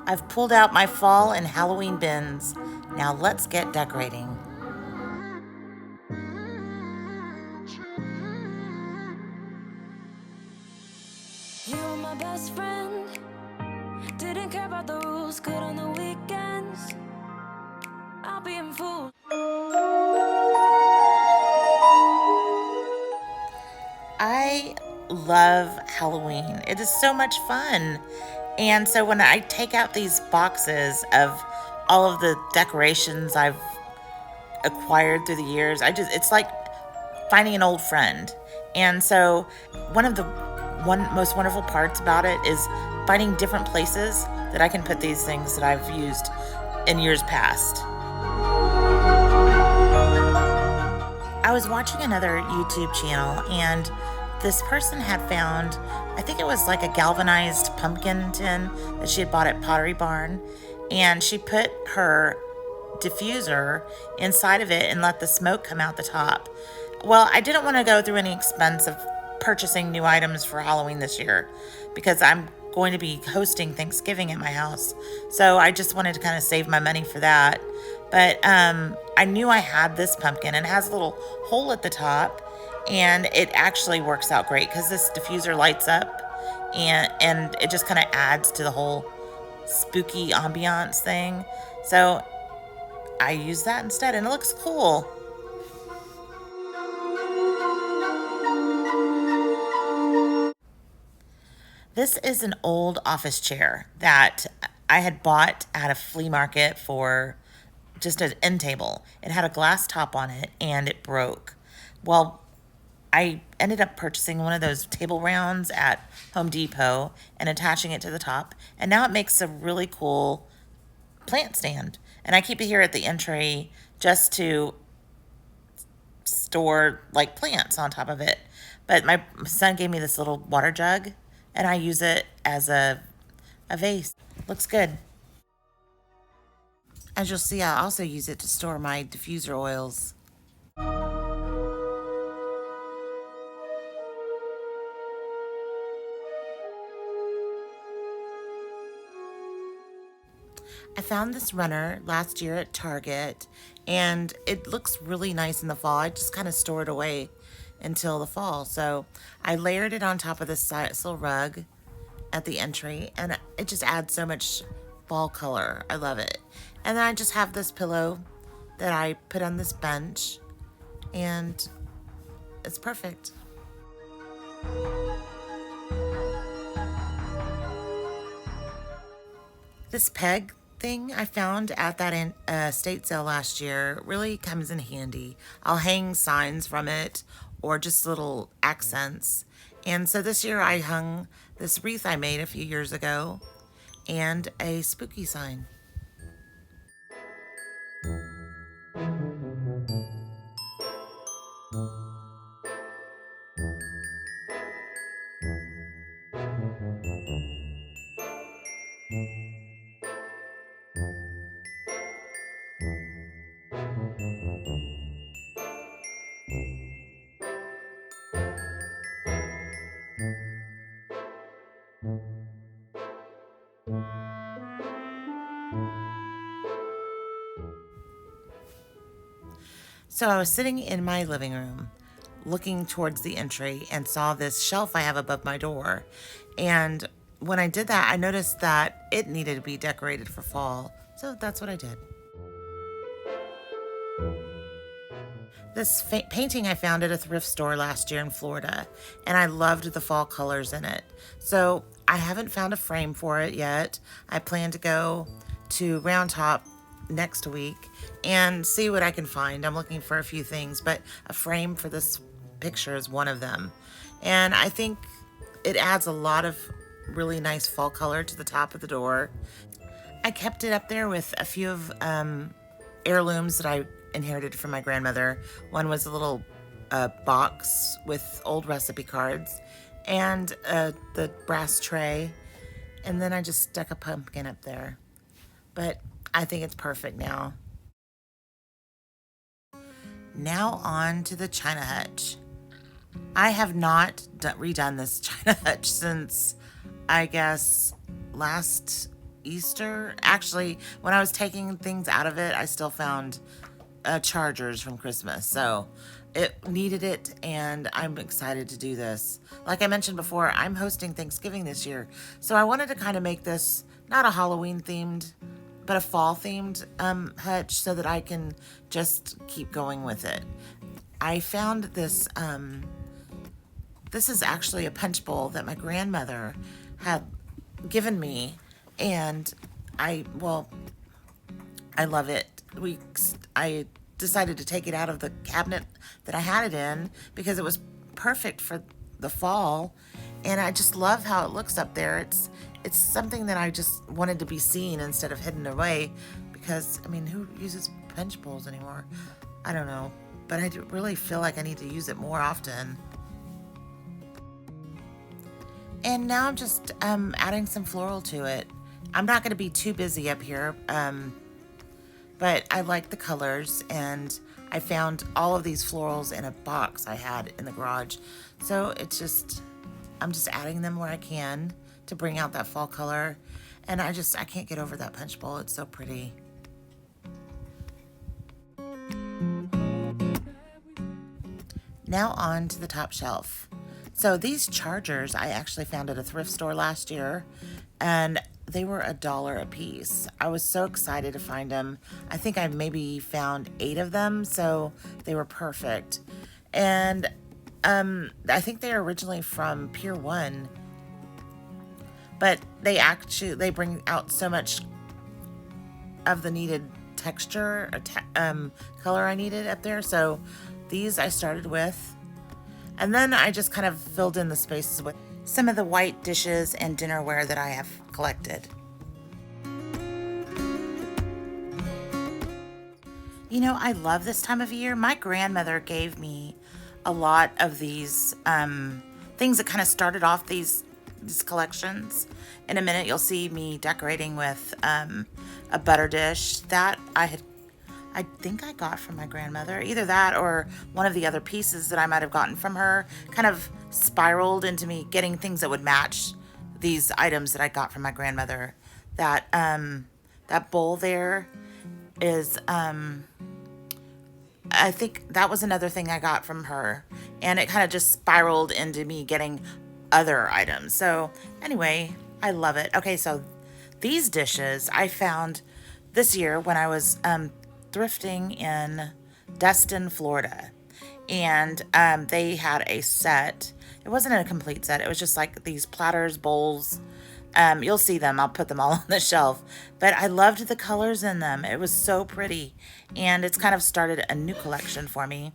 I've pulled out my fall and Halloween bins. Now let's get decorating. You were my best friend. Didn't care about the rules, good on the weekends. I'll be in fool. I love Halloween. It is so much fun. And so when I take out these boxes of all of the decorations I've acquired through the years, it's like finding an old friend. And so one of the most wonderful parts about it is finding different places that I can put these things that I've used in years past. I was watching another YouTube channel and this person had found, I think it was like a galvanized pumpkin tin that she had bought at Pottery Barn, and she put her diffuser inside of it and let the smoke come out the top. Well, I didn't want to go through any expense of purchasing new items for Halloween this year because I'm going to be hosting Thanksgiving at my house. So I just wanted to kind of save my money for that. But I knew I had this pumpkin and it has a little hole at the top, and it actually works out great because this diffuser lights up and it just kind of adds to the whole spooky ambiance thing. So I use that instead and it looks cool. This is an old office chair that I had bought at a flea market for just an end table. It had a glass top on it and it broke. Well, I ended up purchasing one of those table rounds at Home Depot and attaching it to the top. And now it makes a really cool plant stand. And I keep it here at the entry just to store like plants on top of it. But my son gave me this little water jug and I use it as a vase. Looks good. As you'll see, I also use it to store my diffuser oils. I found this runner last year at Target and it looks really nice in the fall. I just kind of store it away until the fall. So I layered it on top of this little rug at the entry and it just adds so much fall color. I love it. And then I just have this pillow that I put on this bench and it's perfect. This peg thing I found at that estate sale last year really comes in handy. I'll hang signs from it or just little accents. And so this year I hung this wreath I made a few years ago and a spooky sign. So I was sitting in my living room looking towards the entry and saw this shelf I have above my door. And when I did that, I noticed that it needed to be decorated for fall. So that's what I did. This painting I found at a thrift store last year in Florida, and I loved the fall colors in it. So I haven't found a frame for it yet. I plan to go to Round Top next week and see what I can find. I'm looking for a few things, but a frame for this picture is one of them. And I think it adds a lot of really nice fall color to the top of the door. I kept it up there with a few of heirlooms that I inherited from my grandmother. One was a little box with old recipe cards and the brass tray. And then I just stuck a pumpkin up there. But I think it's perfect now. Now on to the china hutch. I have not redone this china hutch since, I guess, last Easter. Actually, when I was taking things out of it, I still found chargers from Christmas. So it needed it, and I'm excited to do this. Like I mentioned before, I'm hosting Thanksgiving this year. So I wanted to kind of make this not a Halloween themed, but a fall themed hutch so that I can just keep going with it. I found this, this is actually a punch bowl that my grandmother had given me, and I love it. I decided to take it out of the cabinet that I had it in because it was perfect for the fall, and I just love how it looks up there. It's something that I just wanted to be seen instead of hidden away, because I mean, who uses punch bowls anymore? I don't know, but I really feel like I need to use it more often. And now I'm just adding some floral to it. I'm not going to be too busy up here, but I like the colors, and I found all of these florals in a box I had in the garage. So I'm just adding them where I can to bring out that fall color. And I can't get over that punch bowl. It's so pretty. Now on to the top shelf. So these chargers I actually found at a thrift store last year, and they were $1 a piece. I was so excited to find them. I think I maybe found 8 of them, so they were perfect. And I think they're originally from Pier 1, but they bring out so much of the needed texture or color I needed up there. So these I started with, and then I just kind of filled in the spaces with some of the white dishes and dinnerware that I have collected. You know, I love this time of year. My grandmother gave me a lot of these things that kind of started off these collections. In a minute, you'll see me decorating with a butter dish that I think I got from my grandmother. Either that or one of the other pieces that I might have gotten from her kind of spiraled into me getting things that would match these items that I got from my grandmother. That bowl there is, I think that was another thing I got from her. And it kind of just spiraled into me getting other items. So anyway, I love it. Okay, so these dishes I found this year when I was thrifting in Destin, Florida, and they had a set. It wasn't a complete set. It was just like these platters, bowls. You'll see them. I'll put them all on the shelf. But I loved the colors in them. It was so pretty, and it's kind of started a new collection for me.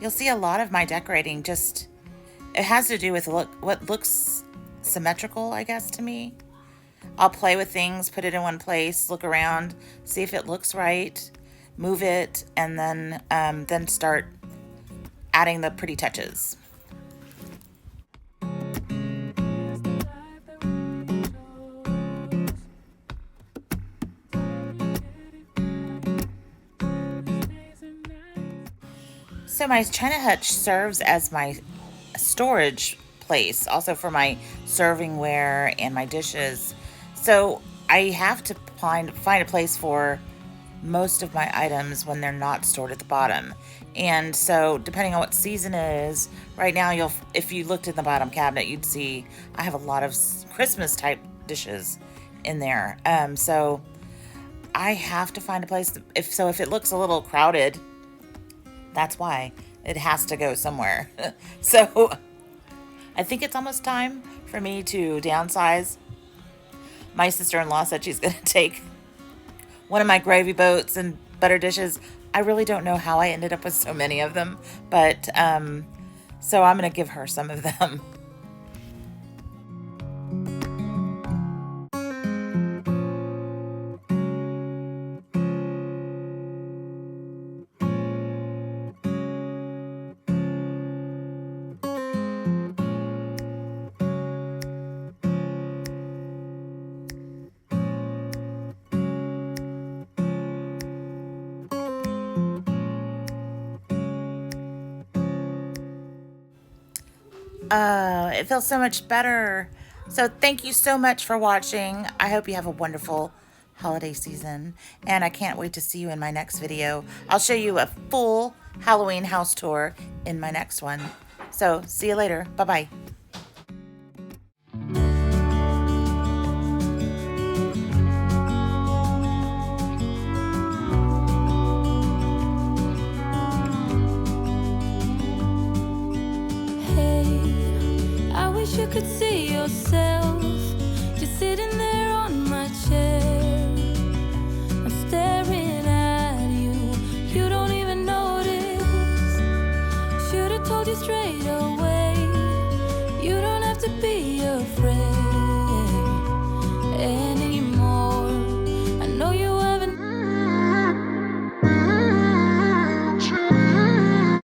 You'll see a lot of my decorating it has to do with what looks symmetrical, I guess, to me. I'll play with things, put it in one place, look around, see if it looks right, move it, and then start adding the pretty touches. So my China hutch serves as my storage place, also for my servingware and my dishes. So I have to find a place for most of my items when they're not stored at the bottom. And so depending on what season it is, right now if you looked in the bottom cabinet, you'd see I have a lot of Christmas type dishes in there. So I have to find a place if it looks a little crowded, that's why. It has to go somewhere. So I think it's almost time for me to downsize. My sister-in-law said she's going to take one of my gravy boats and butter dishes, I really don't know how I ended up with so many of them, but so I'm going to give her some of them. It feels so much better. So thank you so much for watching. I hope you have a wonderful holiday season, and I can't wait to see you in my next video. I'll show you a full Halloween house tour in my next one. So see you later. Bye-bye. You could see yourself just sitting there on my chair. I'm staring at you, you don't even notice. Should've told you straight away, you don't have to be afraid.